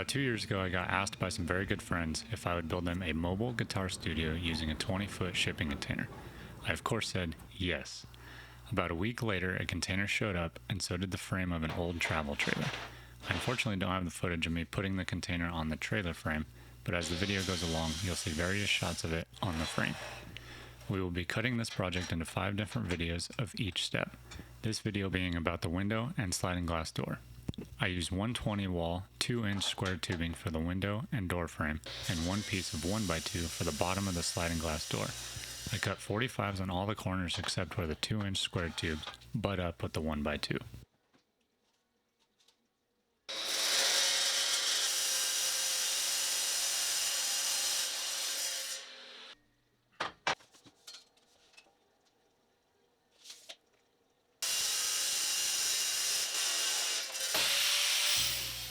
About 2 years ago, I got asked by some very good friends if I would build them a mobile guitar studio using a 20-foot shipping container. I of course said yes. About a week later, a container showed up, and so did the frame of an old travel trailer. I unfortunately don't have the footage of me putting the container on the trailer frame, but as the video goes along, you'll see various shots of it on the frame. We will be cutting this project into 5 different videos of each step, this video being about the window and sliding glass door. I used 120 wall, 2-inch square tubing for the window and door frame, and one piece of 1x2 for the bottom of the sliding glass door. I cut 45s on all the corners except where the 2-inch square tubes butt up with the 1x2.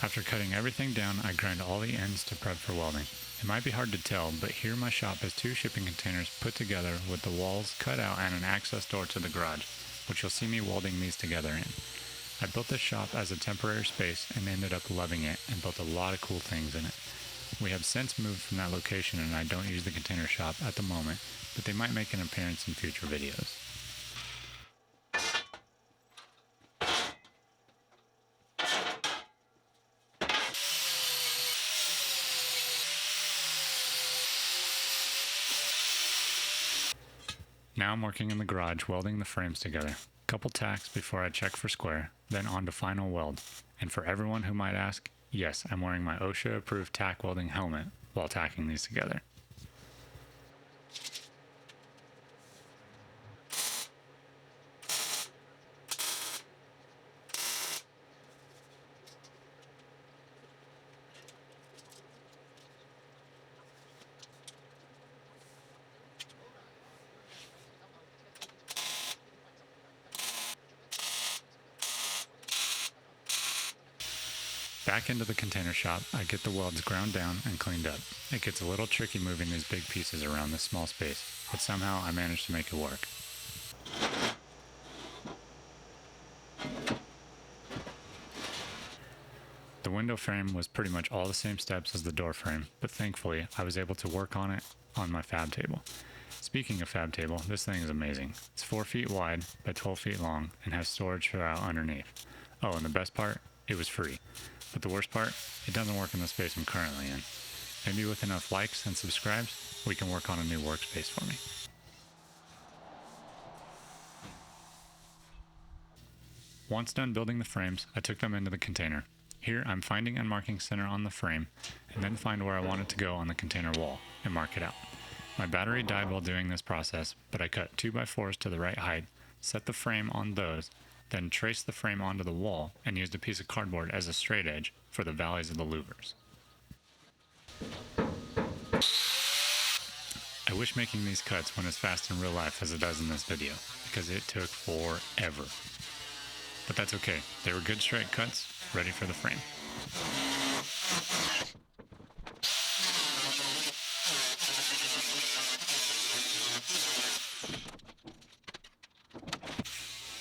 After cutting everything down, I grind all the ends to prep for welding. It might be hard to tell, but here my shop has 2 shipping containers put together with the walls cut out and an access door to the garage, which you'll see me welding these together in. I built this shop as a temporary space and ended up loving it and built a lot of cool things in it. We have since moved from that location and I don't use the container shop at the moment, but they might make an appearance in future videos. Now I'm working in the garage welding the frames together. Couple tacks before I check for square, then on to final weld. And for everyone who might ask, yes, I'm wearing my OSHA approved tack welding helmet while tacking these together. Back into the container shop, I get the welds ground down and cleaned up. It gets a little tricky moving these big pieces around this small space, but somehow I managed to make it work. The window frame was pretty much all the same steps as the door frame, but thankfully I was able to work on it on my fab table. Speaking of fab table, this thing is amazing. It's 4 feet wide by 12 feet long and has storage throughout underneath. Oh, and the best part? It was free. But the worst part, it doesn't work in the space I'm currently in. Maybe with enough likes and subscribes, we can work on a new workspace for me. Once done building the frames, I took them into the container. Here I'm finding and marking center on the frame, and then find where I want it to go on the container wall, and mark it out. My battery died while doing this process, but I cut 2x4s to the right height, set the frame on those, then traced the frame onto the wall and used a piece of cardboard as a straight edge for the valleys of the louvers. I wish making these cuts went as fast in real life as it does in this video, because it took forever. But that's okay, they were good straight cuts, ready for the frame.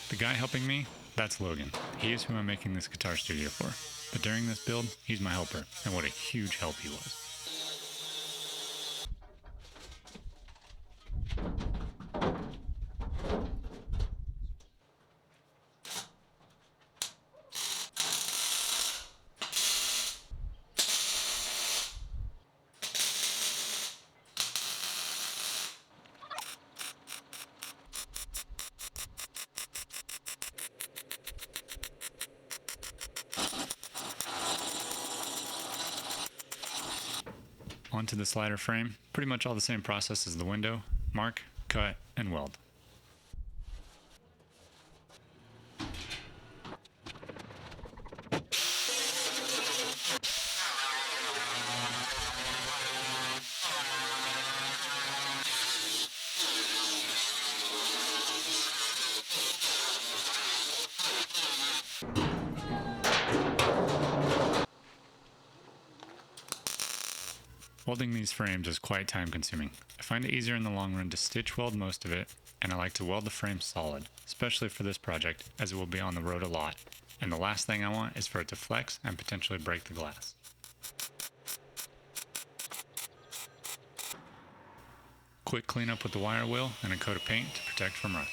The guy helping me, that's Logan. He is who I'm making this guitar studio for. But during this build, he's my helper, and what a huge help he was. Onto the slider frame, pretty much all the same process as the window, mark, cut, and weld. Welding these frames is quite time consuming. I find it easier in the long run to stitch weld most of it, and I like to weld the frame solid, especially for this project as it will be on the road a lot, and the last thing I want is for it to flex and potentially break the glass. Quick cleanup with the wire wheel and a coat of paint to protect from rust.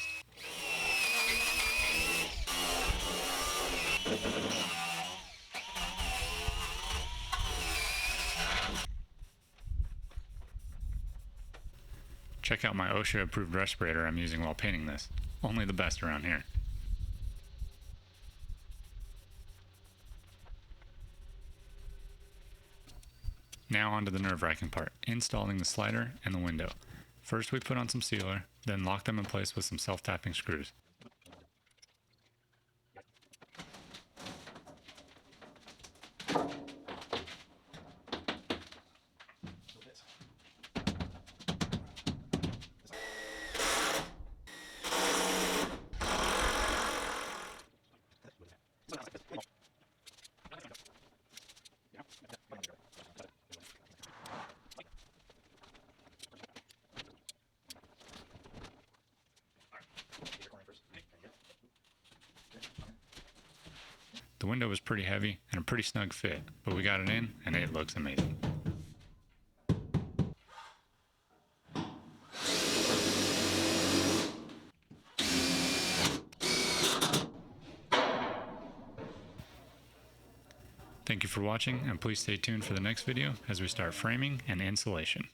Check out my OSHA approved respirator I'm using while painting this. Only the best around here. Now onto the nerve-wracking part, installing the slider and the window. First we put on some sealer, then lock them in place with some self-tapping screws. The window was pretty heavy and a pretty snug fit, but we got it in and it looks amazing. Thank you for watching, and please stay tuned for the next video as we start framing and insulation.